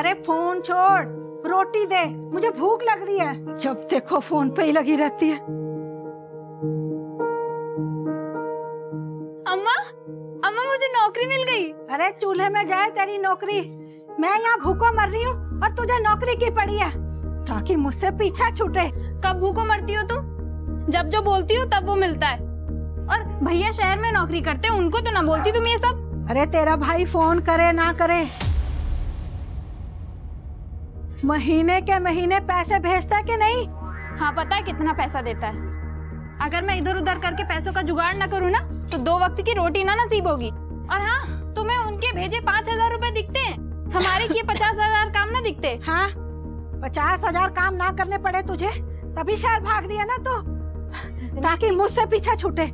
अरे फोन छोड़, रोटी दे, मुझे भूख लग रही है। जब देखो फोन पे ही लगी रहती है। अम्मा, अम्मा मुझे नौकरी मिल गई। अरे चूल्हे में जाए तेरी नौकरी, मैं यहाँ भूखों मर रही हूँ और तुझे नौकरी की पड़ी है ताकि मुझसे पीछा छूटे। कब भूखों मरती हो तुम? जब जो बोलती हो तब वो मिलता है। और भैया शहर में नौकरी करते हैं, उनको तो ना बोलती तुम ये सब। अरे तेरा भाई फोन करे ना करे, महीने के महीने पैसे भेजता है कि नहीं? हाँ पता है कितना पैसा देता है। अगर मैं इधर उधर करके पैसों का जुगाड़ ना करूँ ना तो 2 वक्त की रोटी ना नसीब होगी। और हाँ, तुम्हें उनके भेजे 5,000 रुपए दिखते हैं, हमारे किए 50,000 काम ना दिखते। हाँ, 50,000 काम ना करने पड़े तुझे तभी शहर भाग रही है ना तो, ताकि मुझसे पीछा छूटे।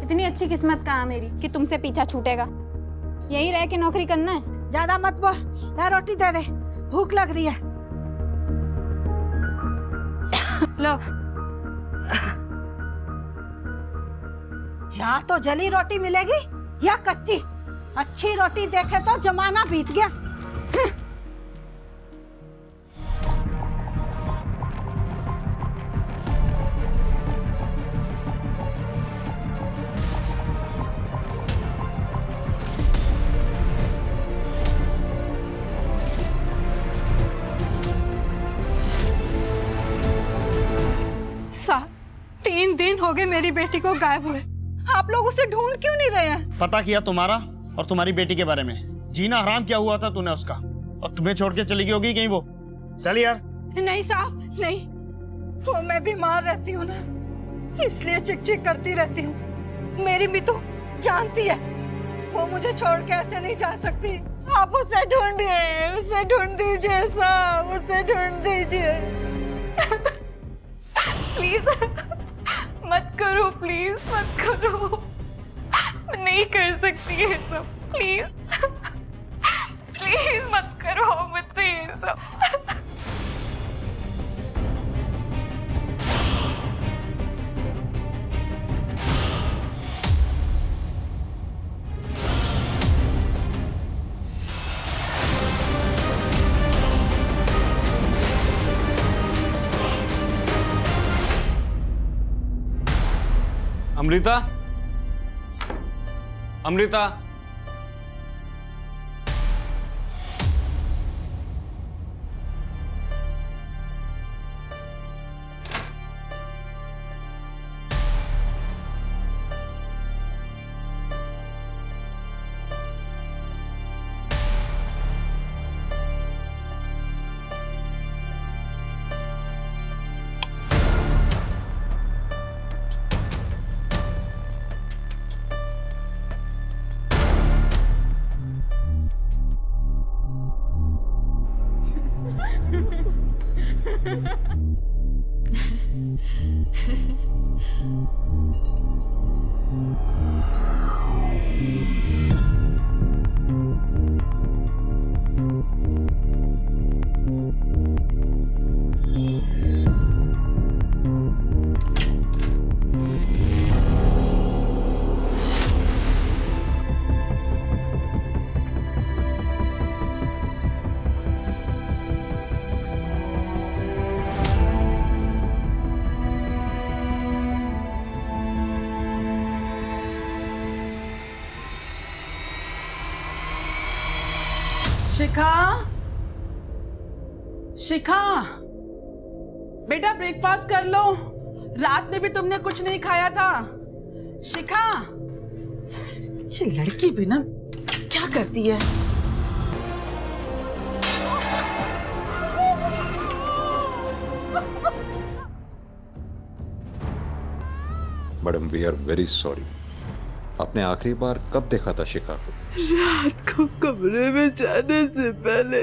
इतनी अच्छी किस्मत कहाँ मेरी कि तुमसे पीछा छूटेगा। यही रह के नौकरी करना है। ज्यादा मत बोल, ला रोटी दे दे, भूख लग रही है। लो। या तो जली रोटी मिलेगी या कच्ची। अच्छी रोटी देखे तो जमाना बीत गया। साहब, 3 दिन हो गए मेरी बेटी को गायब हुए। आप लोग उसे ढूंढ क्यों नहीं रहे हैं? पता किया तुम्हारा और तुम्हारी बेटी के बारे में। जीना हराम क्या हुआ था तूने उसका, और तुम्हें छोड़ के चली गई होगी कहीं वो। चल यार। नहीं साहब, नहीं, वो मैं बीमार रहती हूँ ना, इसलिए चिक चिक करती रहती हूँ। मेरी भी तो जानती है, वो मुझे छोड़ के ऐसे नहीं जा सकती। आप उसे ढूंढिए, उसे ढूंढ दीजिए साहब, उसे ढूंढ दीजिए। प्लीज मत करो, प्लीज मत करो। मैं नहीं कर सकती ये सब। प्लीज प्लीज मत करो मुझसे ये सब। अमृता, अमृता, शिखा, शिखा, बेटा ब्रेकफास्ट कर लो। रात में भी तुमने कुछ नहीं खाया था। शिखा, ये लड़की भी ना क्या करती है। Madam, we are very sorry. आपने आखिरी बार कब देखा था शिखा को? रात को कमरे में जाने से पहले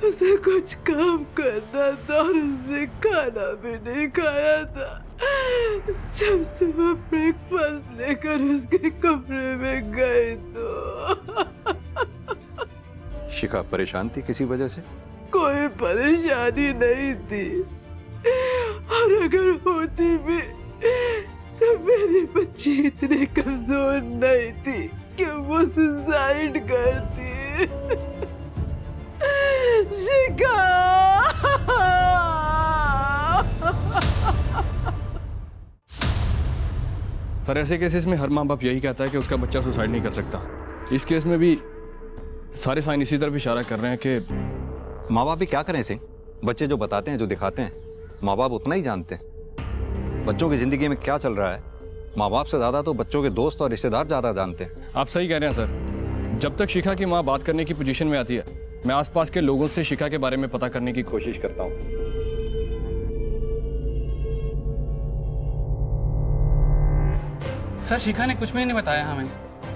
उसे कुछ काम करना था और उसने खाना भी नहीं खाया था। जब सुबह ब्रेकफास्ट लेकर उसके कमरे में गए तो शिखा परेशान थी किसी वजह से? कोई परेशानी नहीं थी, और अगर होती भी तो मेरी बच्ची इतनी कमजोर नहीं थी कि वो सुसाइड करती। शिखा। सर ऐसे केसेस में हर माँ बाप यही कहता है कि उसका बच्चा सुसाइड नहीं कर सकता। इस केस में भी सारे साइन इसी तरफ इशारा कर रहे हैं कि माँ बाप भी क्या करें सिंह, बच्चे जो बताते हैं, जो दिखाते हैं, माँ बाप उतना ही जानते हैं। बच्चों की जिंदगी में क्या चल रहा है, माँ बाप से ज्यादा तो बच्चों के दोस्त और रिश्तेदार ज्यादा जानते हैं। आप सही कह रहे हैं सर। जब तक शिखा की माँ बात करने की पोजीशन में आती है, मैं आसपास के लोगों से शिखा के बारे में पता करने की कोशिश करता हूँ। सर शिखा ने कुछ भी नहीं बताया हमें,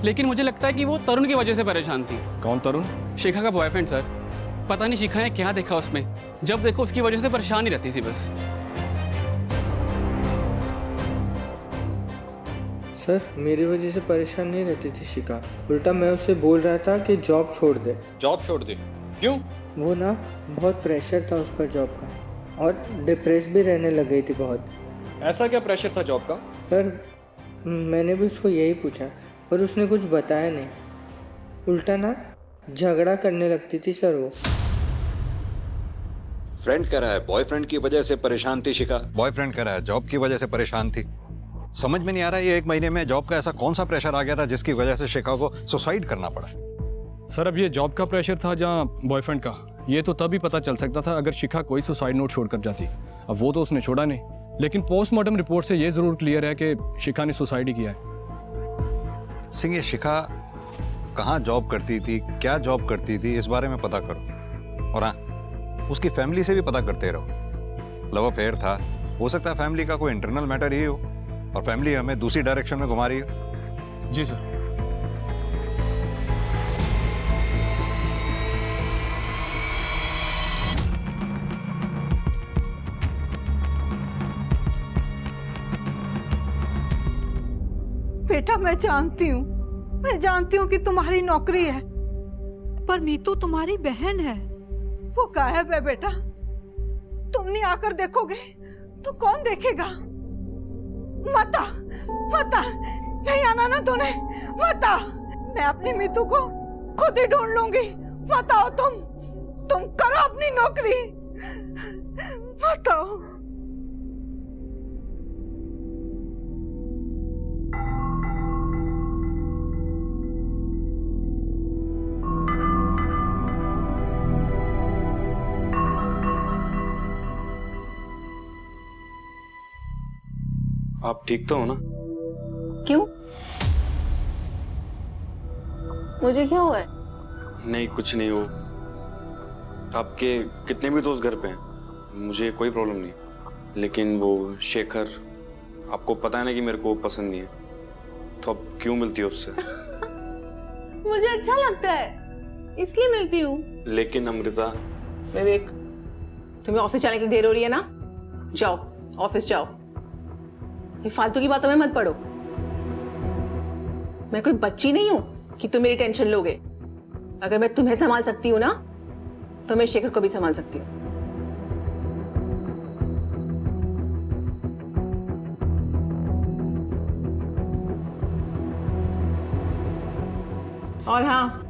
लेकिन मुझे लगता है कि वो तरुण की वजह से परेशान थी। कौन तरुण? शिखा का बॉयफ्रेंड सर। पता नहीं शिखा ने क्या देखा उसमें, जब देखो उसकी वजह से परेशान ही रहती थी बस। सर मेरी वजह से परेशान नहीं रहती थी शिखा, उल्टा मैं उससे बोल रहा था कि जॉब छोड़ दे। जॉब छोड़ दे? क्यों? वो ना बहुत प्रेशर था उस पर जॉब का, और डिप्रेस भी रहने लग गई थी बहुत। ऐसा क्या प्रेशर था जॉब का? पर मैंने भी उसको यही पूछा, पर उसने कुछ बताया नहीं। उल्टा ना झगड़ा करने लगती थी सर वो। फ्रेंड कह रहा है बॉयफ्रेंड की वजह से परेशान थी शिखा, बॉयफ्रेंड कह रहा है जॉब की वजह से परेशान थी। समझ में नहीं आ रहा है ये 1 महीने में जॉब का ऐसा कौन सा प्रेशर आ गया था जिसकी वजह से शिखा को सुसाइड करना पड़ा। सर अब ये जॉब का प्रेशर था जहाँ बॉयफ्रेंड का, ये तो तभी पता चल सकता था अगर शिखा कोई सुसाइड नोट छोड़कर जाती। अब वो तो उसने छोड़ा नहीं, लेकिन पोस्टमार्टम रिपोर्ट से ये जरूर क्लियर है कि शिखा ने सुसाइड ही किया है। सिंह, ये शिखा कहाँ जॉब करती थी, क्या जॉब करती थी, इस बारे में पता करो। और हाँ, उसकी फैमिली से भी पता करते रहो। लव अफेयर था, हो सकता है फैमिली का कोई इंटरनल मैटर ही हो और फैमिली हमें दूसरी डायरेक्शन में घुमा रही हो। जी सर। बेटा मैं जानती हूँ कि तुम्हारी नौकरी है, पर मीतू तुम्हारी बहन है। वो गायब है बेटा, तुम नहीं आकर देखोगे तो कौन देखेगा? मत आ, नहीं आना ना तूने, मत आ। मैं अपनी मीतू को खुद ही ढूंढ लूंगी। मत आओ तुम करो अपनी नौकरी, मत आओ। आप ठीक तो हो ना? क्यों? मुझे क्या हुआ है? नहीं कुछ नहीं हो। आपके कितने भी दोस्त घर पे हैं, मुझे कोई प्रॉब्लम नहीं, लेकिन वो शेखर, आपको पता है ना कि मेरे को पसंद नहीं है, तो अब क्यों मिलती हो उससे? मुझे अच्छा लगता है इसलिए मिलती हूँ। लेकिन अमृता। विवेक, तुम्हें ऑफिस जाने की देर हो रही है ना, जाओ ऑफिस जाओ, ये फालतू की बातों में मत पड़ो। मैं कोई बच्ची नहीं हूं कि तुम मेरी टेंशन लोगे। अगर मैं तुम्हें संभाल सकती हूँ ना, तो मैं शेखर को भी संभाल सकती हूँ। और हाँ,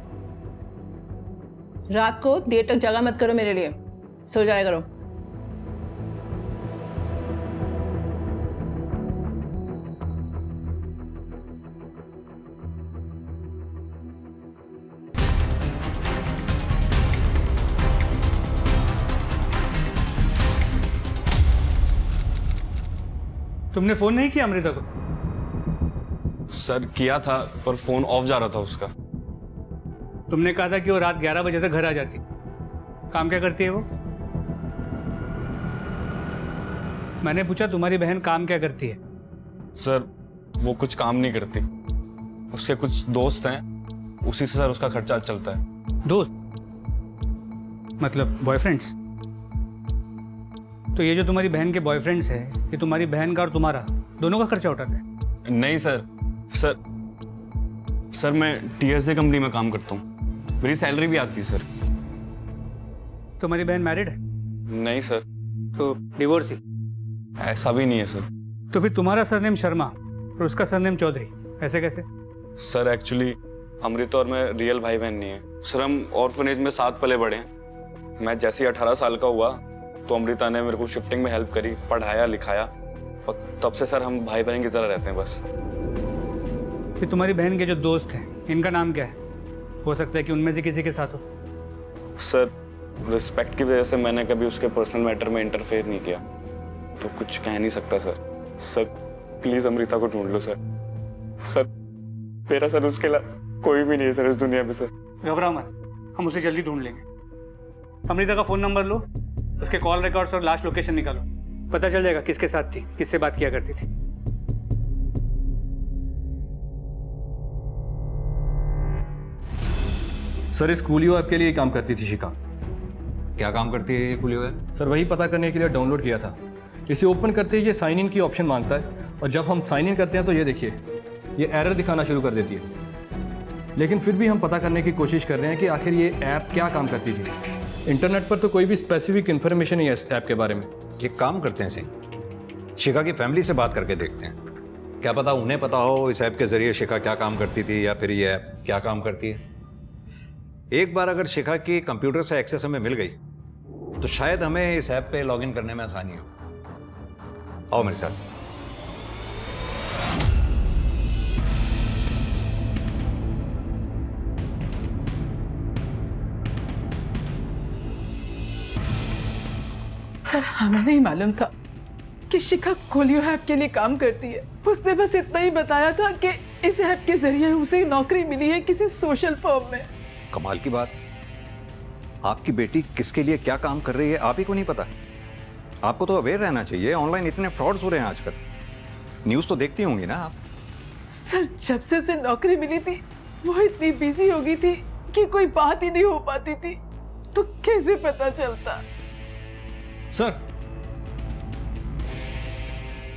रात को देर तक जागा मत करो मेरे लिए, सो जाया करो। तुमने फोन नहीं किया अमृता को? सर किया था, पर फोन ऑफ जा रहा था उसका। तुमने कहा था कि वो रात 11 बजे तक घर आ जाती। काम क्या करती है वो? मैंने पूछा तुम्हारी बहन काम क्या करती है? सर वो कुछ काम नहीं करती, उसके कुछ दोस्त हैं, उसी से सर उसका खर्चा चलता है। दोस्त मतलब बॉयफ्रेंड्स? तो ये जो तुम्हारी बहन के बॉयफ्रेंड्स है, ये तुम्हारी बहन का और तुम्हारा दोनों का खर्चा उठाते हैं? नहीं सर मैं TSA कंपनी में काम करता हूँ, मेरी सैलरी भी आती है सर। तुम्हारी बहन मैरिड है? नहीं सर। तो डिवोर्स ही? ऐसा भी नहीं है सर। तो फिर तुम्हारा सरनेम शर्मा और उसका सरनेम चौधरी, ऐसे कैसे? सर एक्चुअली अमृता और मैं रियल भाई बहन नहीं है सर, हम ऑर्फनेज में साथ पले बड़े हैं, मैं जैसे ही 18 साल का हुआ तो अमृता ने मेरे को शिफ्टिंग में हेल्प करी, पढ़ाया लिखाया, और तब से सर हम भाई बहन की तरह रहते हैं बस। फिर तुम्हारी बहन के जो दोस्त हैं, इनका नाम क्या है? हो सकता है कि उनमें से किसी के साथ हो। सर रिस्पेक्ट की वजह से मैंने कभी उसके पर्सनल मैटर में इंटरफेयर नहीं किया, तो कुछ कह नहीं सकता सर। सर प्लीज अमृता को ढूंढ लो सर। सर मेरा सर उसके अलावा कोई भी नहीं है सर इस दुनिया में सर। घबराओ मत, हम उसे जल्दी ढूंढ लेंगे। अमृता का फ़ोन नंबर लो, उसके कॉल रिकॉर्ड्स और लास्ट लोकेशन निकालो, पता चल जाएगा किसके साथ थी, किससे बात किया करती थी। सर इस कूलियो ऐप के लिए काम करती थी शिखा। क्या काम करती है ये कूलियो ऐप? सर वही पता करने के लिए डाउनलोड किया था। इसे ओपन करते ही ये साइन इन की ऑप्शन मांगता है, और जब हम साइन इन करते हैं तो ये देखिए ये एरर दिखाना शुरू कर देती है। लेकिन फिर भी हम पता करने की कोशिश कर रहे हैं कि आखिर ये ऐप क्या काम करती थी। इंटरनेट पर तो कोई भी स्पेसिफिक इन्फॉर्मेशन नहीं है इस ऐप के बारे में। ये काम करते हैं सिंह, शिखा की फैमिली से बात करके देखते हैं, क्या पता उन्हें पता हो इस ऐप के जरिए शिखा क्या काम करती थी या फिर ये ऐप क्या काम करती है। एक बार अगर शिखा की कंप्यूटर से एक्सेस हमें मिल गई तो शायद हमें इस ऐप पे लॉगिन करने में आसानी हो। आओ मेरे साथ। सर हमें नहीं मालूम था कि शिखा कूलियो ऐप के लिए काम करती है। उसने बस इतना ही बताया था कि इस ऐप के जरिए उसे नौकरी मिली है किसी सोशल फर्म में। कमाल की बात, आपकी बेटी किसके लिए क्या काम कर रही है आप ही को नहीं पता? आपको तो अवेयर रहना चाहिए, ऑनलाइन इतने फ्रॉड्स हो रहे हैं आजकल। न्यूज़ तो देखती होंगी ना आप। सर जब से उसे नौकरी मिली थी वो इतनी बिजी हो गई थी कि कोई बात ही नहीं हो पाती थी, तो कैसे पता चलता?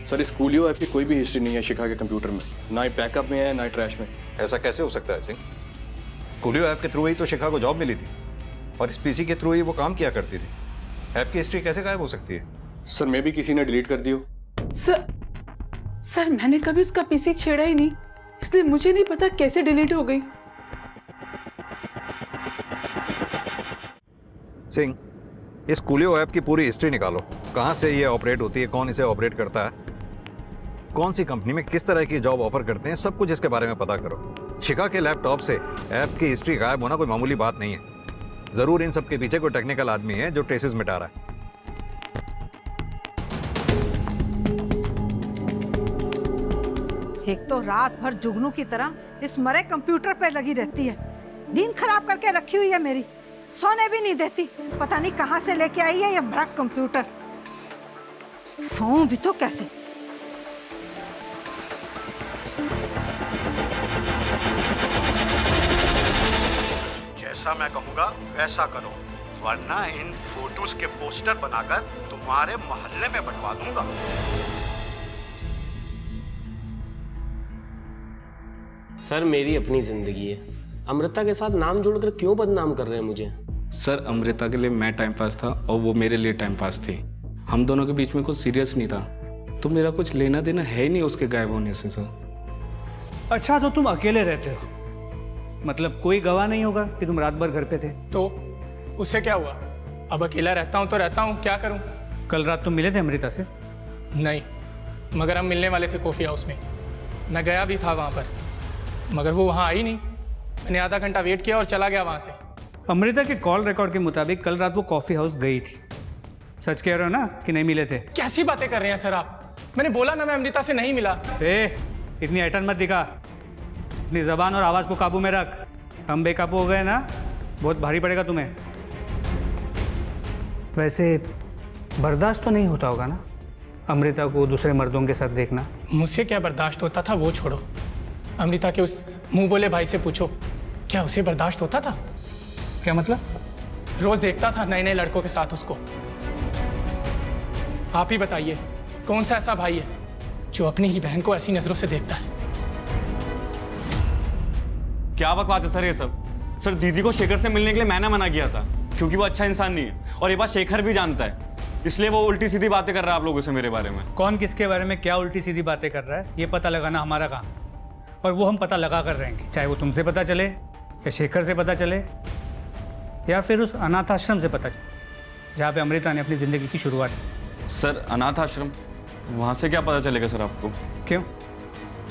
सर इस कूलियो ऐप की कोई भी हिस्ट्री नहीं है शिखा के कंप्यूटर में, ना ही बैकअप में है ना ही ट्रैश में। ऐसा कैसे हो सकता है सिंह? कूलियो ऐप के थ्रू ही तो शिखा को जॉब मिली थी, और इस पीसी के थ्रू ही वो काम किया करती थी। ऐप की हिस्ट्री कैसे गायब हो सकती है? सर मे भी किसी ने डिलीट कर दी हो। सर मैंने कभी उसका पीसी छेड़ा ही नहीं, इसलिए मुझे नहीं पता कैसे डिलीट हो गई। सिंह इस कूलियो ऐप की पूरी हिस्ट्री निकालो, कहाँ से ये ऑपरेट होती है, कौन इसे ऑपरेट करता है, कौन सी कंपनी में किस तरह की जॉब ऑफर करते हैं, सब कुछ इसके बारे में पता करो। शिखा के लैपटॉप से ऐप की हिस्ट्री गायब होना कोई मामूली बात नहीं है। जरूर इन सब के पीछे कोई टेक्निकल आदमी है जो ट्रेसेस मिटा रहा है। एक तो रात भर जुगनू की तरह इस मरे कंप्यूटर पे लगी रहती है, नींद खराब करके रखी हुई है मेरी, सोने भी नहीं देती। पता नहीं कहाँ से लेके आई है ये मरा कंप्यूटर, सोऊं भी तो कैसे। जैसा मैं कहूँगा वैसा करो, वरना इन फोटोज के पोस्टर बनाकर तुम्हारे मोहल्ले में बंटवा दूंगा। सर मेरी अपनी जिंदगी है, अमृता के साथ नाम जोड़कर क्यों बदनाम कर रहे हैं मुझे? सर अमृता के लिए मैं टाइम पास था और वो मेरे लिए टाइम पास थी। हम दोनों के बीच में कुछ सीरियस नहीं था, तो मेरा कुछ लेना देना है ही नहीं उसके गायब होने से सर। अच्छा तो तुम अकेले रहते हो, मतलब कोई गवाह नहीं होगा कि तुम रात भर घर पे थे? तो उससे क्या हुआ? अब अकेला रहता हूँ तो रहता हूँ, क्या करूँ? कल रात तुम मिले थे अमृता से? नहीं, मगर हम मिलने वाले थे कॉफ़ी हाउस में। मैं गया भी था वहाँ पर, मगर वो वहाँ आई नहीं। मैंने आधा घंटा वेट किया और चला गया वहाँ से। अमृता के कॉल रिकॉर्ड के मुताबिक कल रात वो कॉफ़ी हाउस गई थी। सच कह रहे हो ना कि नहीं मिले थे? कैसी बातें कर रहे हैं सर आप? मैंने बोला ना मैं अमृता से नहीं मिला। इतनी ऐटन मत दिखा, अपनी जबान और आवाज़ को काबू में रख। हम बेकाबू हो गए ना, बहुत भारी पड़ेगा तुम्हें। वैसे बर्दाश्त तो नहीं होता होगा ना अमृता को दूसरे मर्दों के साथ देखना? मुझसे क्या बर्दाश्त होता था वो छोड़ो, अमृता के उस मुंह बोले भाई से पूछो, क्या उसे बर्दाश्त होता था? क्या मतलब? रोज देखता था नए नए लड़कों के साथ उसको। आप ही बताइए कौन सा ऐसा भाई है जो अपनी ही बहन को ऐसी नजरों से देखता है? क्या बकवास है सर ये सब? सर दीदी को शेखर से मिलने के लिए मैंने मना किया था क्योंकि वो अच्छा इंसान नहीं है, और ये बात शेखर भी जानता है, इसलिए वो उल्टी सीधी बातें कर रहा है आप लोगों से मेरे बारे में। कौन किसके बारे में क्या उल्टी सीधी बातें कर रहा है ये पता लगाना हमारा काम, और वो हम पता लगा कर रहेंगे, चाहे वो तुमसे पता चले या शेखर से पता चले या फिर उस अनाथ आश्रम से पता चला जहाँ पे अमृता ने अपनी ज़िंदगी की शुरुआत की? सर अनाथ आश्रम, वहाँ से क्या पता चलेगा सर आपको? क्यों,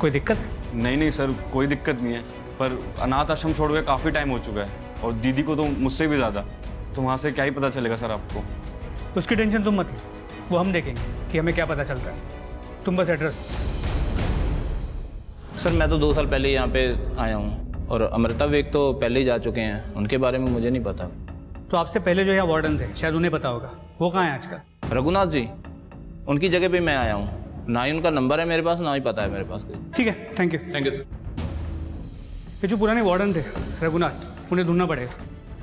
कोई दिक्कत? नहीं नहीं सर, कोई दिक्कत नहीं है, पर अनाथ आश्रम छोड़ के काफ़ी टाइम हो चुका है और दीदी को तो मुझसे भी ज़्यादा, तो वहाँ से क्या ही पता चलेगा सर आपको? उसकी टेंशन तुम मत लो, वो हम देखेंगे कि हमें क्या पता चलता है। तुम बस एड्रेस। सर मैं तो 2 साल पहले यहाँ पे आया हूँ और अमृता वेग तो पहले ही जा चुके हैं, उनके बारे में मुझे नहीं पता। तो आपसे पहले जो यहाँ वार्डन थे शायद उन्हें पता होगा, वो कहाँ है आजकल? रघुनाथ जी, उनकी जगह पे मैं आया हूँ, ना ही उनका नंबर है मेरे पास, ना ही पता है मेरे पास। ठीक है, थैंक यू। Thank you. ये जो पुराने वार्डन थे रघुनाथ, उन्हें ढूंढना पड़ेगा,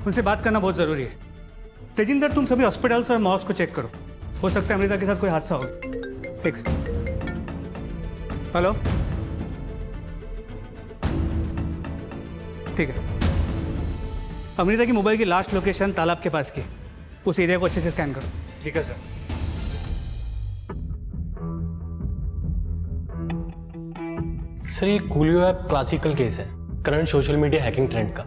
उनसे बात करना बहुत ज़रूरी है। तेजिंदर, तुम सभी हॉस्पिटल्स और मॉल्स को चेक करो, हो सकता है अमृता के साथ कोई हादसा हो। ठीक है। हेलो, ठीक है। अमृता की मोबाइल की लास्ट लोकेशन तालाब के पास की, उस एरिया को अच्छे से स्कैन करो। ठीक है सर। सर ये कूलियो ऐप क्लासिकल केस है current social media hacking trend का,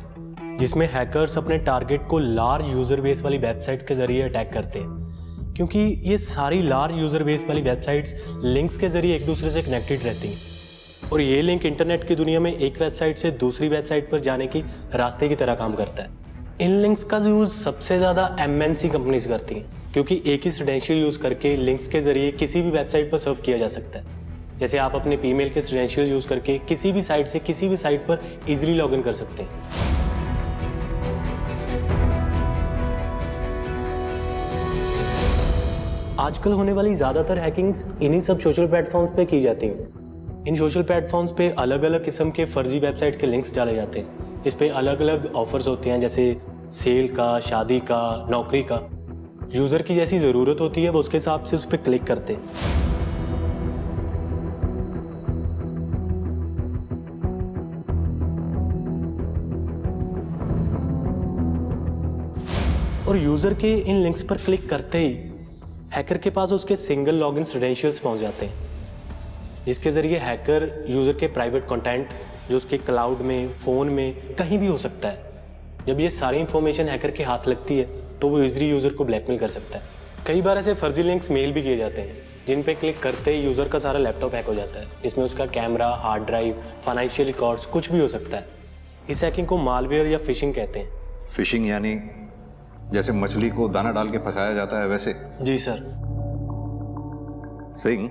जिसमें हैकर्स अपने टारगेट को लार्ज यूजर बेस वाली वेबसाइट्स के जरिए अटैक करते हैं, क्योंकि ये सारी लार्ज यूजर बेस वाली वेबसाइट्स लिंक्स के जरिए एक दूसरे से कनेक्टेड रहती हैं और ये लिंक इंटरनेट की दुनिया में एक वेबसाइट से दूसरी वेबसाइट पर जाने की रास्ते की तरह काम करता है। इन लिंक्स का यूज़ सबसे ज़्यादा MNC कंपनीज करती हैं, क्योंकि एक ही क्रेडेंशियल यूज़ करके लिंक्स के जरिए किसी भी वेबसाइट पर सर्व किया जा सकता है। जैसे आप अपने ईमेल के क्रेडेंशियल यूज़ करके किसी भी साइट से किसी भी साइट पर इजीली लॉगिन कर सकते हैं। आजकल होने वाली ज़्यादातर हैकिंग्स इन्हीं सब सोशल प्लेटफॉर्म्स पे की जाती हैं। इन सोशल प्लेटफॉर्म्स पे अलग अलग किस्म के फर्जी वेबसाइट के लिंक्स डाले जाते हैं। इस पे अलग अलग ऑफर्स होते हैं, जैसे सेल का, शादी का, नौकरी का। यूज़र की जैसी ज़रूरत होती है वो उसके हिसाब से उस पर क्लिक करते हैं। और यूज़र के इन लिंक्स पर क्लिक करते ही हैकर के पास उसके सिंगल लॉगिन क्रेडेंशियल्स पहुंच जाते हैं, जिसके ज़रिए हैकर यूज़र के प्राइवेट कंटेंट जो उसके क्लाउड में, फ़ोन में, कहीं भी हो सकता है। जब ये सारी इंफॉर्मेशन हैकर के हाथ लगती है तो वो ईजिली यूज़र को ब्लैकमेल कर सकता है। कई बार ऐसे फर्जी लिंक्स मेल भी किए जाते हैं, जिन पे क्लिक करते ही यूज़र का सारा लैपटॉप हैक हो जाता है, जिसमें उसका camera, hard drive, financial records कुछ भी हो सकता है। इस हैकिंग को मालवेयर या फिशिंग कहते हैं। फिशिंग यानी जैसे मछली को दाना डाल के फंसाया जाता है वैसे? जी सर। सिंह,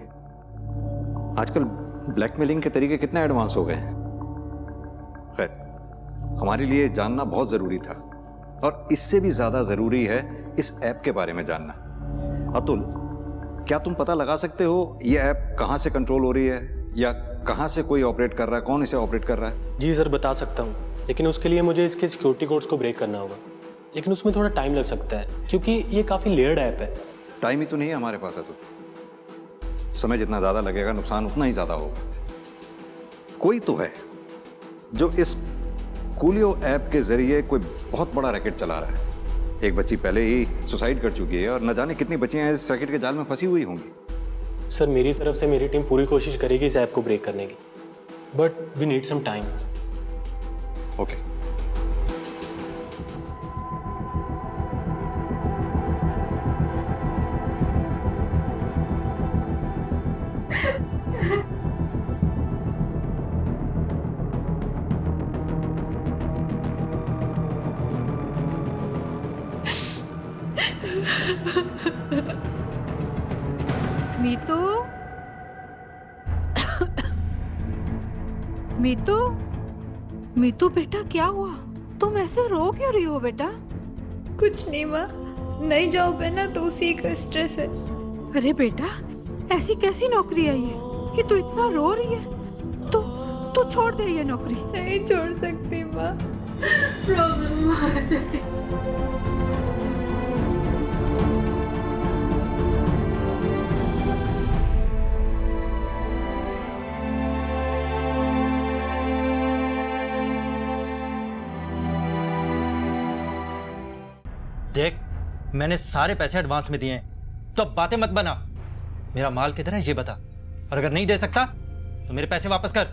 आजकल ब्लैकमेलिंग के तरीके कितने एडवांस हो गए हैं। खैर, हमारे लिए जानना बहुत ज़रूरी था और इससे भी ज़्यादा ज़रूरी है इस ऐप के बारे में जानना। अतुल, क्या तुम पता लगा सकते हो ये ऐप कहाँ से कंट्रोल हो रही है या कहाँ से कोई ऑपरेट कर रहा है, कौन इसे ऑपरेट कर रहा है? जी सर, बता सकता हूँ, लेकिन उसके लिए मुझे इसके सिक्योरिटी कोड्स को ब्रेक करना होगा, लेकिन उसमें थोड़ा टाइम लग सकता है क्योंकि ये काफ़ी लेयर्ड ऐप है। टाइम ही तो नहीं है हमारे पास। अतुल, समय जितना ज़्यादा लगेगा नुकसान उतना ही ज़्यादा होगा। कोई तो है जो इस कूलियो ऐप के जरिए कोई बहुत बड़ा रैकेट चला रहा है। एक बच्ची पहले ही सुसाइड कर चुकी है और न जाने कितनी बच्चियां इस रैकेट के जाल में फंसी हुई होंगी। सर, मेरी तरफ से मेरी टीम पूरी कोशिश करेगी इस ऐप को ब्रेक करने की, but we need some time. Okay. Meetu, Meetu, Meetu बेटा क्या हुआ? तुम ऐसे रो क्यों रही हो बेटा? कुछ नहीं माँ, नई जॉब है ना तो उसी का स्ट्रेस है। अरे बेटा, ऐसी कैसी नौकरी आई है कि तू इतना रो रही है? तू छोड़ दे ये नौकरी। नहीं छोड़ सकती माँ, प्रॉब्लम आ जाती। देख, मैंने सारे पैसे एडवांस में दिए हैं, तो अब बातें मत बना। मेरा माल किधर है ये बता, और अगर नहीं दे सकता तो मेरे पैसे वापस कर।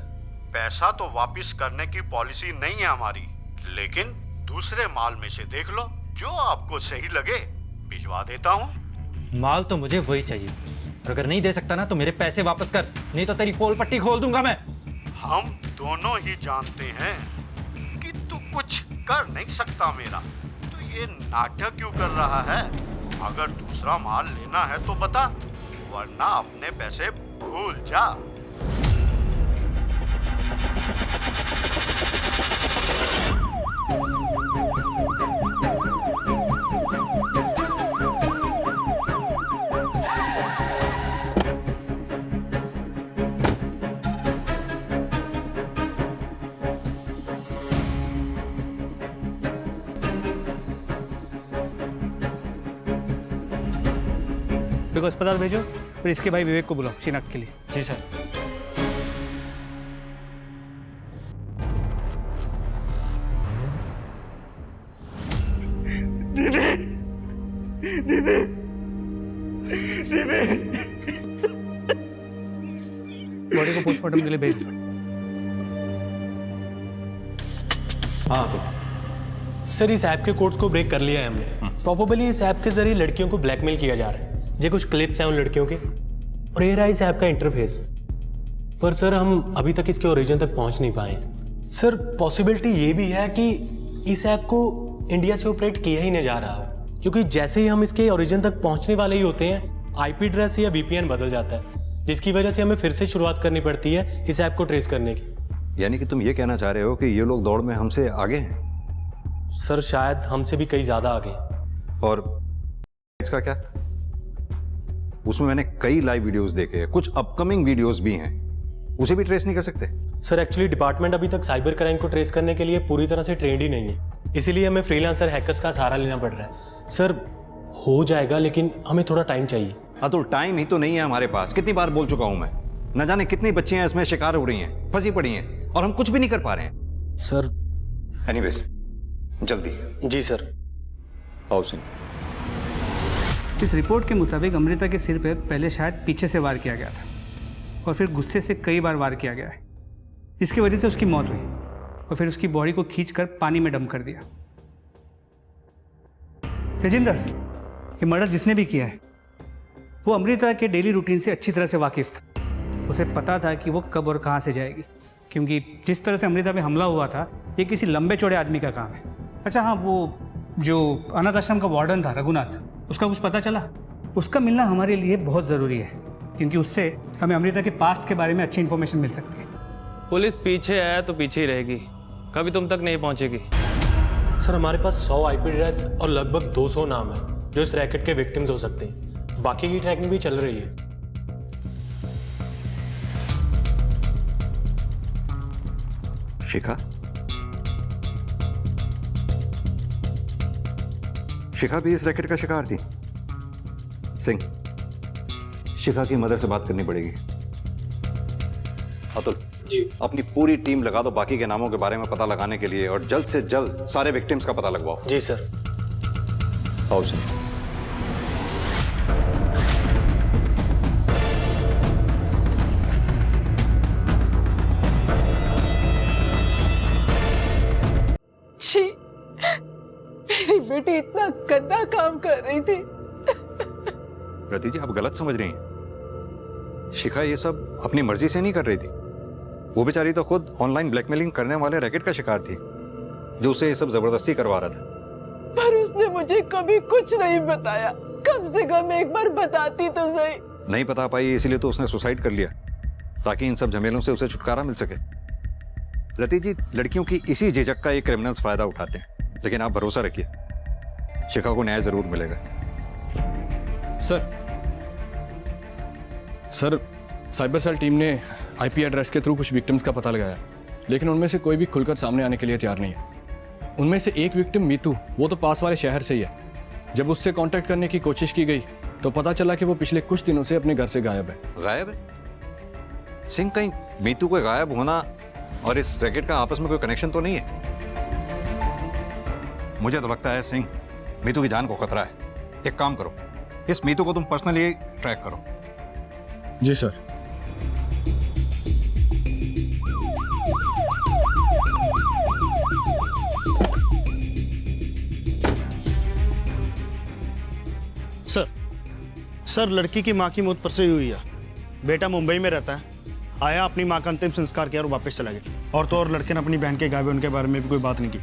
पैसा तो वापस करने की पॉलिसी नहीं है हमारी, लेकिन दूसरे माल में से देख लो, जो आपको सही लगे भिजवा देता हूँ। माल तो मुझे वही चाहिए, और अगर नहीं दे सकता ना तो मेरे पैसे वापस कर, नहीं तो तेरी पोल पट्टी खोल दूंगा मैं। हम दोनों ही जानते हैं कि तू कुछ कर नहीं सकता मेरा, तो ये नाटक क्यों कर रहा है? अगर दूसरा माल लेना है तो बता, वरना अपने पैसे भूल जा। देखो अस्पताल भेजो और इसके भाई विवेक को बुलाओ शिनाख्त के लिए। जी सर। दीदी, दीदी, दीदी। बॉडी को पोस्टमार्टम के लिए भेज दो। हाँ तो सर, इस ऐप के कोड्स को ब्रेक कर लिया है हमने। प्रोबेबली इस ऐप के जरिए लड़कियों को ब्लैकमेल किया जा रहा है। ये कुछ क्लिप्स हैं उन लड़कियों के, और ये रहा इस ऐप का इंटरफेस। पर सर हम अभी तक इसके ओरिजिन तक पहुंच नहीं पाए। सर पॉसिबिलिटी ये भी है कि इस ऐप को इंडिया से ऑपरेट किया ही नहीं जा रहा, क्योंकि जैसे ही हम इसके ओरिजिन तक पहुंचने वाले ही होते हैं, आईपी एड्रेस या वीपीएन बदल जाता है, जिसकी वजह से हमें फिर से शुरुआत करनी पड़ती है इस ऐप को ट्रेस करने की। यानी कि तुम ये कहना चाह रहे हो कि ये लोग दौड़ में हमसे आगे हैं? सर शायद हमसे भी कई ज्यादा आगे। और इसका क्या? उसमें मैंने कई लाइव वीडियोस देखे हैं, कुछ अपकमिंग वीडियोस भी हैं, उसे भी ट्रेस नहीं कर सकते? सर एक्चुअली डिपार्टमेंट अभी तक साइबर क्राइम को ट्रेस करने के लिए पूरी तरह से ट्रेंड ही नहीं है, इसीलिए हमें फ्रीलांसर हैकर्स का सहारा लेना पड़ रहा है। सर हो जाएगा, लेकिन हमें थोड़ा टाइम चाहिए। अतुल, टाइम ही तो नहीं है हमारे पास। कितनी बार बोल चुका हूं मैं, न जाने कितनी बच्चियां इसमें शिकार हो रही हैं, फंसी पड़ी हैं, और हम कुछ भी नहीं कर पा रहे हैं। सर एनीवेज, जल्दी। जी सर। आओ सिंह। इस रिपोर्ट के मुताबिक अमृता के सिर पे पहले शायद पीछे से वार किया गया था, और फिर गुस्से से कई बार वार किया गया है, जिसकी वजह से उसकी मौत हुई, और फिर उसकी बॉडी को खींचकर पानी में डंप कर दिया। तेजिंदर, ये मर्डर जिसने भी किया है वो अमृता के डेली रूटीन से अच्छी तरह से वाकिफ था। उसे पता था कि वो कब और कहाँ से जाएगी, क्योंकि जिस तरह से अमृता पे हमला हुआ था, ये किसी लंबे चौड़े आदमी का काम है। अच्छा हाँ, वो जो अनाथ आश्रम का वार्डन था रघुनाथ, उसका कुछ पता चला? उसका मिलना हमारे लिए बहुत ज़रूरी है, क्योंकि उससे हमें अमृता के पास्ट के बारे में अच्छी इन्फॉर्मेशन मिल सकती है। पुलिस पीछे है तो पीछे ही रहेगी, कभी तुम तक नहीं पहुंचेगी। सर हमारे पास 100 आईपी एड्रेस और लगभग 200 नाम है जो इस रैकेट के विक्टिम्स हो सकते हैं। बाकी की ट्रैकिंग भी चल रही है। शिखा? शिखा भी इस रैकेट का शिकार थी? सिंह, शिखा की मदर से बात करनी पड़ेगी। अतुल जी, अपनी पूरी टीम लगा दो बाकी के नामों के बारे में पता लगाने के लिए, और जल्द से जल्द सारे विक्टिम्स का पता लगवाओ। जी सर। आओ सिंह। छी, मेरी बेटी इतना गंदा काम कर रही थी। रति जी, आप गलत समझ रही हैं। शिखा ये सब अपनी मर्जी से नहीं कर रही थी। वो बेचारी तो खुद ऑनलाइन ब्लैकमेलिंग करने वाले रैकेट का शिकार थी, जो उसे ये सब जबरदस्ती करवा रहा था। पर उसने मुझे कभी कुछ नहीं बताया। कम से कम एक बार बताती तो सही। नहीं बता पाई, इसलिए तो उसने सुसाइड कर लिया, ताकि इन सब झमेलों से उसे छुटकारा मिल सके। रति जी, लड़कियों की इसी झिझक का ये क्रिमिनल्स फायदा उठाते हैं, लेकिन आप भरोसा रखिए, शिखा को न्याय जरूर मिलेगा। सर साइबर सेल टीम ने आईपी एड्रेस के थ्रू कुछ विक्टिम्स का पता लगाया, लेकिन उनमें से कोई भी खुलकर सामने आने के लिए तैयार नहीं है। उनमें से एक विक्टिम मीतू, वो तो पास वाले शहर से ही है। जब उससे कांटेक्ट करने की कोशिश की गई तो पता चला कि वो पिछले कुछ दिनों से अपने घर से गायब है। गायब है? सिंह, कहीं मीतू को गायब होना और इस रैकेट का आपस में कोई कनेक्शन तो नहीं है? मुझे तो लगता है सिंह, मीतू की जान को खतरा है। एक काम करो, इस मीतू को तुम पर्सनली ट्रैक करो। जी सर। सर लड़की की माँ की मौत परसों ही हुई है। बेटा मुंबई में रहता है, आया अपनी माँ का अंतिम संस्कार किया और वापस चला गया। और तो और लड़के ने अपनी बहन के गायब होने के बारे में भी कोई बात नहीं की।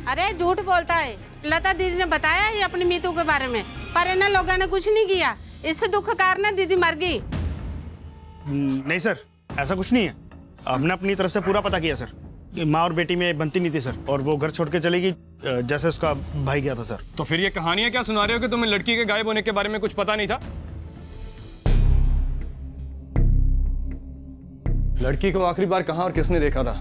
अरे झूठ बोलता है, लता दीदी ने बताया ही अपनी मीतू के बारे में, पर इन लोगों ने कुछ नहीं किया। इससे दुख कारण दीदी मर गई। नहीं सर, ऐसा कुछ नहीं है। हमने अपनी तरफ से पूरा पता किया सर। माँ और बेटी में बनती नहीं थी सर, और वो घर छोड़ के चली गई जैसे उसका भाई गया था सर। तो फिर ये कहानियां क्या सुना रहे हो कि तुम्हें लड़की के गायब होने के बारे में कुछ पता नहीं था? लड़की को आखिरी बार कहां और किसने देखा था?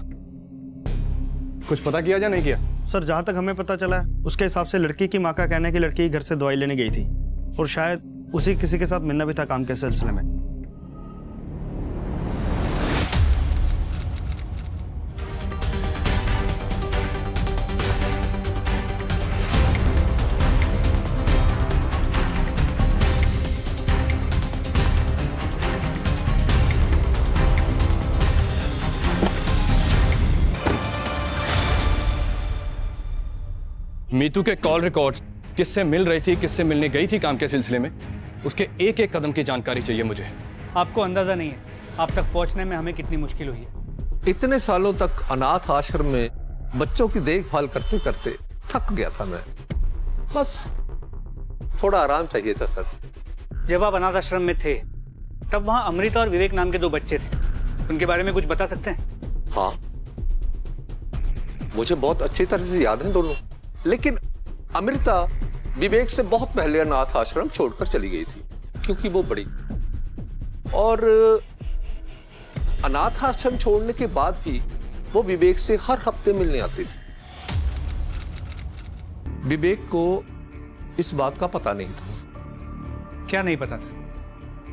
कुछ पता किया या नहीं किया? सर जहां तक हमें पता चला है उसके हिसाब से लड़की की माँ का कहना है कि लड़की घर से दवाई लेने गई थी और शायद उसी किसी के साथ मिलना भी था काम के सिलसिले में। मीतू के कॉल रिकॉर्ड्स, किससे मिल रही थी, किससे मिलने गई थी काम के सिलसिले में, उसके एक एक कदम की जानकारी चाहिए मुझे। आपको अंदाजा नहीं है आप तक पहुंचने में हमें कितनी मुश्किल हुई है। इतने सालों तक अनाथ आश्रम में बच्चों की देखभाल करते करते थक गया था मैं। बस थोड़ा आराम चाहिए था सर। जब आप अनाथ आश्रम में थे तब वहां अमृता और विवेक नाम के 2 बच्चे थे, उनके बारे में कुछ बता सकते हैं? हाँ, मुझे बहुत अच्छी तरह से याद है दोनों। लेकिन अमृता विवेक से बहुत पहले अनाथ आश्रम छोड़कर चली गई थी क्योंकि वो बड़ी, और अनाथ आश्रम छोड़ने के बाद भी वो विवेक से हर हफ्ते मिलने आती थी। विवेक को इस बात का पता नहीं था। क्या नहीं पता था?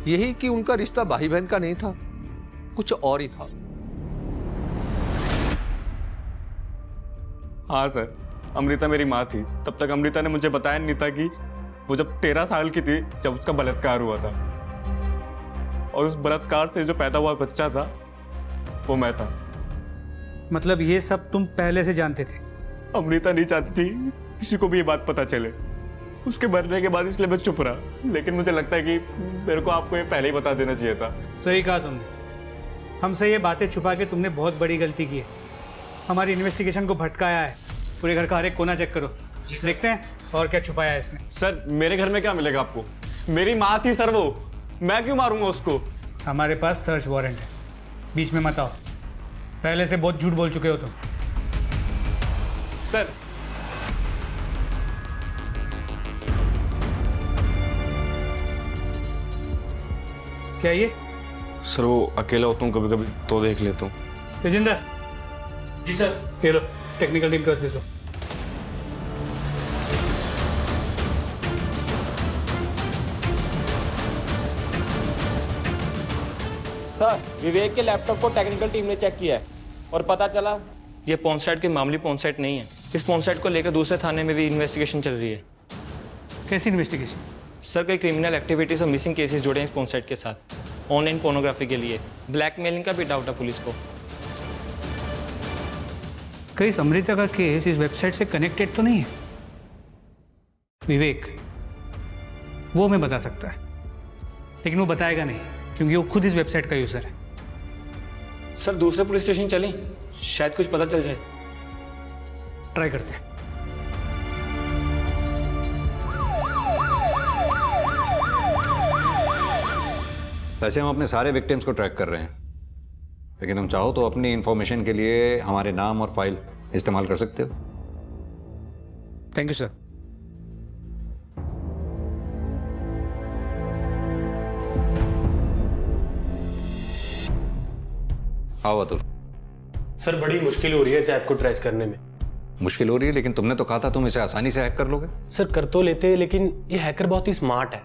यही कि उनका रिश्ता भाई बहन का नहीं था, कुछ और ही था। हाँ सर, अमृता मेरी माँ थी। तब तक अमृता ने मुझे बताया नहीं था कि वो जब 13 साल की थी जब उसका बलात्कार हुआ था, और उस बलात्कार से जो पैदा हुआ बच्चा था वो मैं था। मतलब ये सब तुम पहले से जानते थे? अमृता नहीं चाहती थी किसी को भी ये बात पता चले, उसके मरने के बाद, इसलिए मैं चुप रहा। लेकिन मुझे लगता है कि मेरे को आपको ये पहले ही बता देना चाहिए था। सही कहा तुमने। हमसे ये बातें छुपा के तुमने बहुत बड़ी गलती की है। हमारी इन्वेस्टिगेशन को भटकाया है। पूरे घर का हर एक कोना चेक करो, देखते हैं और क्या छुपाया है इसने। सर मेरे घर में क्या मिलेगा आपको? मेरी माँ थी सर वो, मैं क्यों मारूंगा उसको? हमारे पास सर्च वारंट है, बीच में मत आओ। पहले से बहुत झूठ बोल चुके हो तुम। सर क्या ये? सर वो अकेला होता हूँ कभी कभी तो देख लेता हूँ। तेजिंदर। जी सर। ये लो टेक्निकल टीम को दे दो। सर विवेक के लैपटॉप को टेक्निकल टीम ने चेक किया है और पता चला ये पॉन साइट की मामूली पॉन साइट नहीं है। इस पॉन साइट को लेकर दूसरे थाने में भी इन्वेस्टिगेशन चल रही है। कैसी इन्वेस्टिगेशन? सर कई क्रिमिनल एक्टिविटीज और मिसिंग केसेस जुड़े हैं इस पॉन साइट के साथ। ऑनलाइन पोर्नोग्राफी के लिए ब्लैकमेलिंग का भी डाउट है पुलिस को। कई अमृता का केस इस वेबसाइट से कनेक्टेड तो नहीं है? विवेक वो हमें बता सकता है, लेकिन वो बताएगा नहीं क्योंकि वो खुद इस वेबसाइट का यूजर है। सर दूसरे पुलिस स्टेशन चलें, शायद कुछ पता चल जाए। ट्राई करते हैं। वैसे हम अपने सारे विक्टिम्स को ट्रैक कर रहे हैं, लेकिन तुम चाहो तो अपनी इंफॉर्मेशन के लिए हमारे नाम और फाइल इस्तेमाल कर सकते हो। Thank you sir. आओ अतुल। सर बड़ी मुश्किल हो रही है इस ऐप को ट्रेस करने में। मुश्किल हो रही है, लेकिन तुमने तो कहा था तुम इसे आसानी से हैक कर लोगे। सर कर तो लेते हैं, लेकिन ये हैकर बहुत ही स्मार्ट है।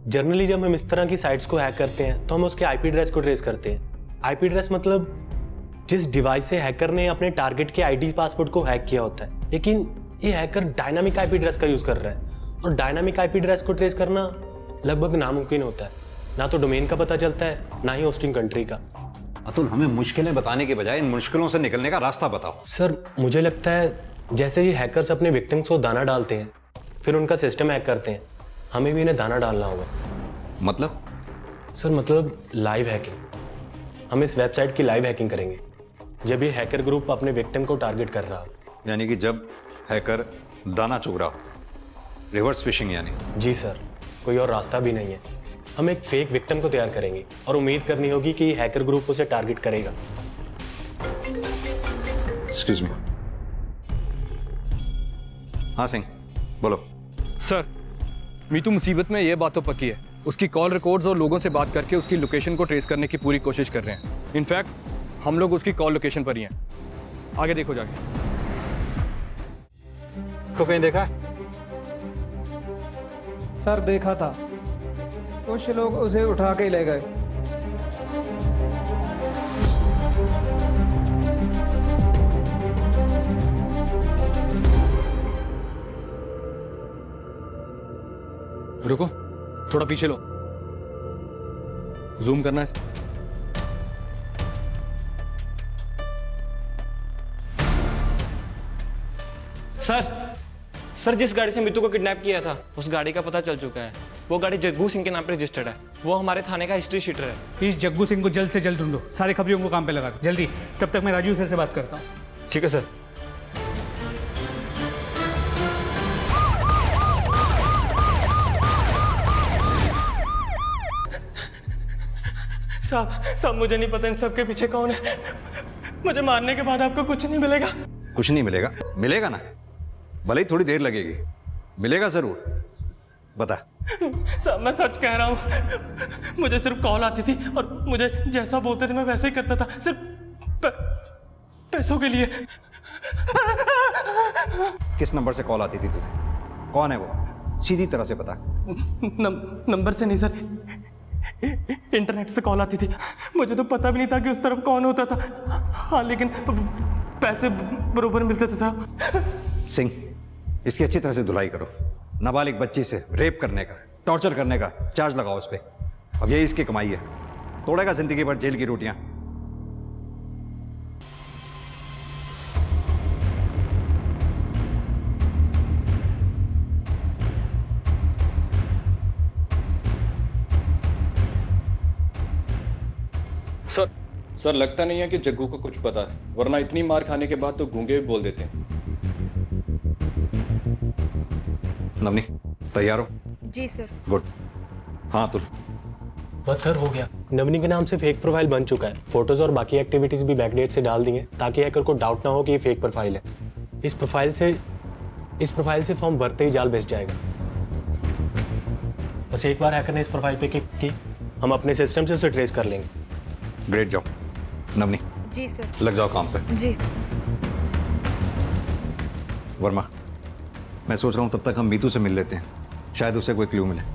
जनरली जब हम इस तरह की साइट्स को हैक करते हैं तो हम उसके आईपी एड्रेस को ट्रेस करते हैं। आईपी एड्रेस मतलब जिस डिवाइस से हैकर ने अपने टारगेट के आईडी पासवर्ड को हैक किया होता है। लेकिन ये हैकर डायनामिक आईपी एड्रेस का यूज कर रहा है, और डायनामिक आईपी एड्रेस को ट्रेस करना लगभग नामुमकिन होता है। ना तो डोमेन का पता चलता है, ना ही होस्टिंग कंट्री का। अतुल हमें मुश्किलें बताने के बजाय इन मुश्किलों से निकलने का रास्ता बताओ। सर मुझे लगता है जैसे ये हैकर्स अपने विक्टिम्स को दाना डालते हैं फिर उनका सिस्टम हैक करते हैं, हमें भी इन्हें दाना डालना होगा। मतलब? सर मतलब लाइव हैकिंग। हम इस वेबसाइट की लाइव हैकिंग करेंगे जब ये हैकर ग्रुप अपने विक्टिम को टारगेट कर रहा हो। यानी कि जब हैकर दाना चुग रहा हो, रिवर्स फिशिंग यानी? जी सर, कोई और रास्ता भी नहीं है। हम एक फेक विक्टिम को तैयार करेंगे और उम्मीद करनी होगी कि हैकर ग्रुप उसे टारगेट करेगा। Excuse me. हाँ सिंह, बोलो। सर, मीतू मुसीबत में ये बात तो पक्की है। उसकी कॉल रिकॉर्ड्स और लोगों से बात करके उसकी लोकेशन को ट्रेस करने की पूरी कोशिश कर रहे हैं। इनफैक्ट हम लोग उसकी कॉल लोकेशन पर ही हैं। आगे देखो जाके। तो कहीं देखा? सर देखा था, कुछ लोग उसे उठा के ले गए। रुको, थोड़ा पीछे लो, जूम करना है। सर जिस गाड़ी से मीतू को किडनैप किया था उस गाड़ी का पता चल चुका है। वो गाड़ी जग्गू सिंह के नाम पे रजिस्टर्ड है। वो हमारे थाने का हिस्ट्री शीटर है। इस जग्गू सिंह को जल्द से जल्द ढूंढो, सारे खबरियों को काम पे लगा दो जल्दी। तब तक मैं राजू सर से बात करता हूँ। ठीक है सर। साहब मुझे नहीं पता इन सब के पीछे कौन है। मुझे मारने के बाद आपको कुछ नहीं मिलेगा। कुछ नहीं मिलेगा? मिलेगा ना, भले ही थोड़ी देर लगेगी, मिलेगा जरूर। बता। साहब मैं सच कह रहा हूँ। मुझे सिर्फ कॉल आती थी और मुझे जैसा बोलते थे मैं वैसे ही करता था, सिर्फ पैसों के लिए। किस नंबर से कॉल आती थी तुझे? कौन है वो? सीधी तरह से बता। नंबर से नहीं सर, इंटरनेट से कॉल आती थी। मुझे तो पता भी नहीं था कि उस तरफ कौन होता था। हाँ लेकिन पैसे बरोबर मिलते थे साहब। सिंह, इसकी अच्छी तरह से धुलाई करो। नाबालिग बच्ची से रेप करने का, टॉर्चर करने का चार्ज लगाओ उस पर। अब यही इसकी कमाई है, तोड़ेगा जिंदगी भर जेल की रोटियां। सर लगता नहीं है कि जग्गू को कुछ पता है, वरना इतनी मार खाने के बाद तो गूंगे भी बोल देते हैं। नवनी तैयार हो? जी सर। गुड। हाँ तुल। बस सर हो गया। नवनी के नाम से फेक प्रोफाइल बन चुका है। फोटोज और बाकी एक्टिविटीज भी बैकडेट से डाल दी हैं ताकि हैकर को डाउट ना हो कि ये फेक प्रोफाइल है। इस प्रोफाइल से फॉर्म भरते ही जाल बेच जाएगा। बस एक बार हैकर ने इस प्रोफाइल पे क्लिक की, हम अपने सिस्टम से उसे ट्रेस कर लेंगे। ग्रेट जॉब नवनी। जी सर। लग जाओ काम पे। जी। वर्मा, मैं सोच रहा हूं तब तक हम मीतू से मिल लेते हैं, शायद उसे कोई क्लू मिले।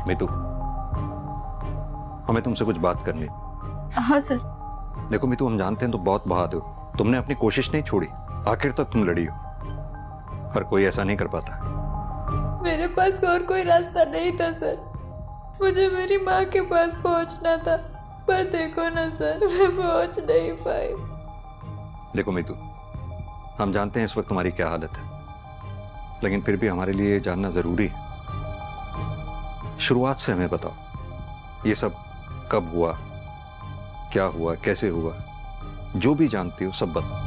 मीतू, हमें तुमसे कुछ बात करनी। हाँ सर। देखो मीतू, हम जानते हैं तुम बहुत बहादुर हो, तुमने अपनी कोशिश नहीं छोड़ी, आखिर तक तुम लड़ी हो। हर कोई ऐसा नहीं कर पाता। मेरे पास और कोई रास्ता नहीं था सर। मुझे मेरी माँ के पास पहुंचना था, पर देखो ना सर, मैं पहुंच नहीं पाई। देखो मीतू, हम जानते हैं इस वक्त तुम्हारी क्या हालत है, लेकिन फिर भी हमारे लिए जानना जरूरी है। शुरुआत से हमें बताओ, ये सब कब हुआ, क्या हुआ, कैसे हुआ, जो भी जानती हो सब बताओ।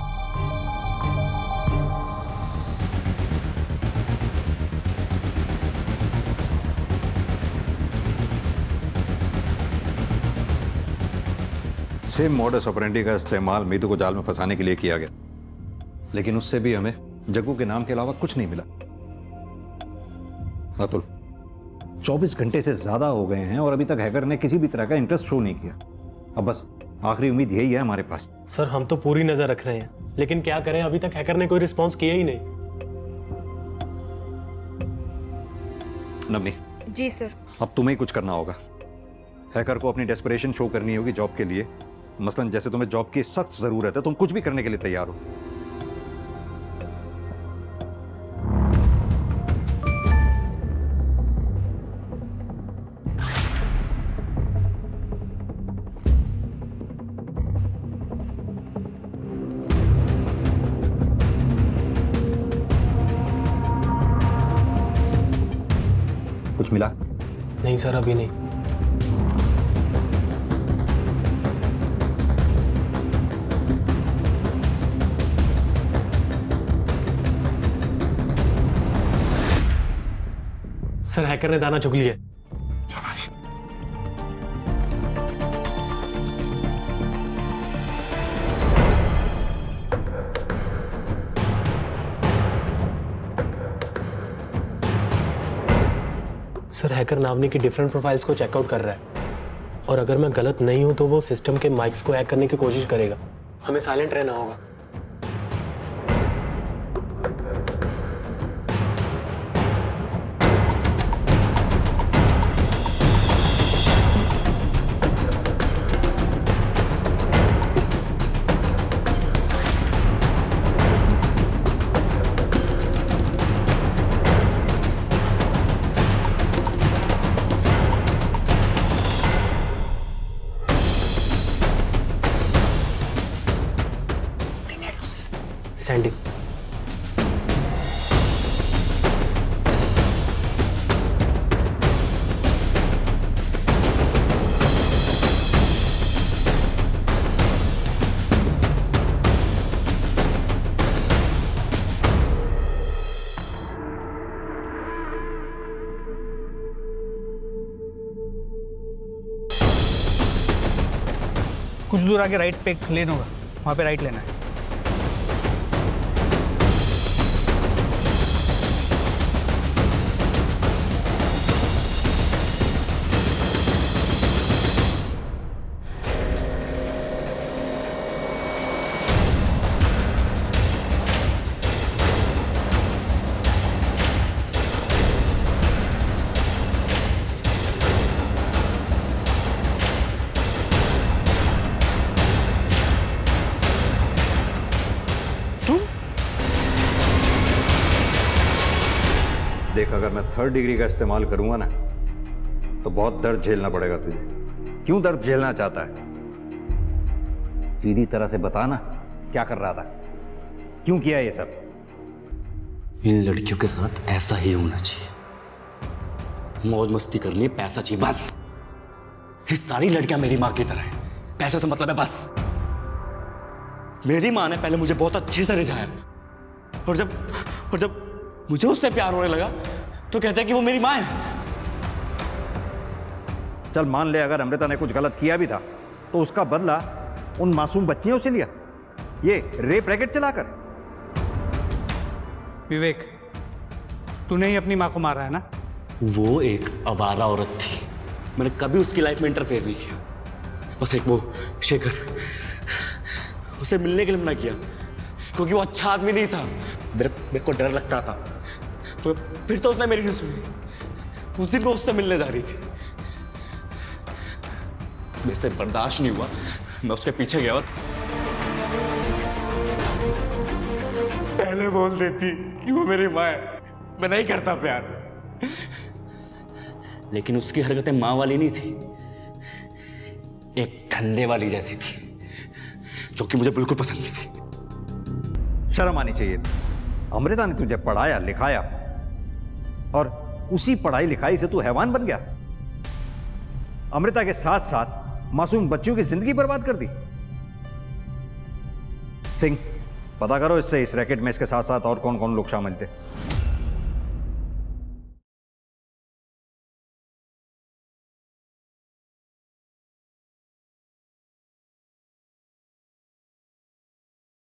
सेम मॉडस ऑपरेंडी का इस्तेमाल मीतू को जाल में फंसाने के लिए किया गया, लेकिन उससे भी हमें जग्गू के नाम के अलावा कुछ नहीं मिला। अतुल, 24 घंटे से ज्यादा हो गए हैं और अभी तक हैकर ने किसी भी तरह का इंटरेस्ट शो नहीं किया। अब बस आखिरी उम्मीद यही है हमारे पास। सर हम तो पूरी नजर रख रहे हैं, लेकिन क्या करें, अभी तक हैकर ने कोई रिस्पॉन्स किया ही नहीं। नवनी। जी सर। अब तुम्हें ही कुछ करना होगा। हैकर को अपनी डेस्परेशन शो करनी होगी जॉब के लिए, मसलन जैसे तुम्हें जॉब की सख्त जरूरत है, तुम कुछ भी करने के लिए तैयार हो। कुछ मिला? नहीं सर, अभी नहीं। सर हैकर ने दाना चुग लिया। सर हैकर नावनी की डिफरेंट प्रोफाइल्स को चेकआउट कर रहा है और अगर मैं गलत नहीं हूं तो वो सिस्टम के माइक्स को हैक करने की कोशिश करेगा। हमें साइलेंट रहना होगा। सैंडी, कुछ दूर आगे राइट पे एक लेन होगा, वहाँ पे राइट लेना है। देख, अगर मैं 3rd डिग्री का इस्तेमाल करूंगा ना तो बहुत दर्द झेलना पड़ेगा तुझे। क्यों दर्द झेलना चाहता है? सीधी तरह से बता ना, क्या कर रहा था, क्यों किया ये सब? इन लड़कियों के साथ ऐसा ही होना चाहिए। मौज मस्ती करनी है, पैसा चाहिए बस। ये सारी लड़कियां मेरी माँ की तरह हैं। पैसे से मतलब है बस। मेरी माँ ने पहले मुझे बहुत अच्छे से रिझाया और जब मुझे उससे प्यार होने लगा तो कहते हैं कि वो मेरी माँ है। चल मान ले, अगर अमृता ने कुछ गलत किया भी था तो उसका बदला उन मासूम बच्चियों से लिया, ये रेप रैकेट चलाकर। विवेक, तूने ही अपनी माँ को मारा है ना? वो एक आवारा औरत थी, मैंने कभी उसकी लाइफ में इंटरफेयर नहीं किया। बस एक वो शेखर, उसे मिलने के लिए मना किया क्योंकि वो अच्छा आदमी नहीं था। मेरे को डर लगता था, तो फिर तो उसने मेरी नहीं सुनी। उस दिन वो उससे मिलने जा रही थी, मेरे से बर्दाश्त नहीं हुआ, मैं उसके पीछे गया और पहले बोल देती कि वो मेरी माँ है, मैं नहीं करता प्यार। लेकिन उसकी हरकतें माँ वाली नहीं थी, एक धंधे वाली जैसी थी, जो कि मुझे बिल्कुल पसंद नहीं थी। शर्म आनी चाहिए थी। अमृता ने तुझे पढ़ाया लिखाया और उसी पढ़ाई लिखाई से तू हैवान बन गया। अमृता के साथ साथ मासूम बच्चियों की जिंदगी बर्बाद कर दी। सिंह, पता करो इससे इस रैकेट में इसके साथ साथ और कौन कौन लोग शामिल थे।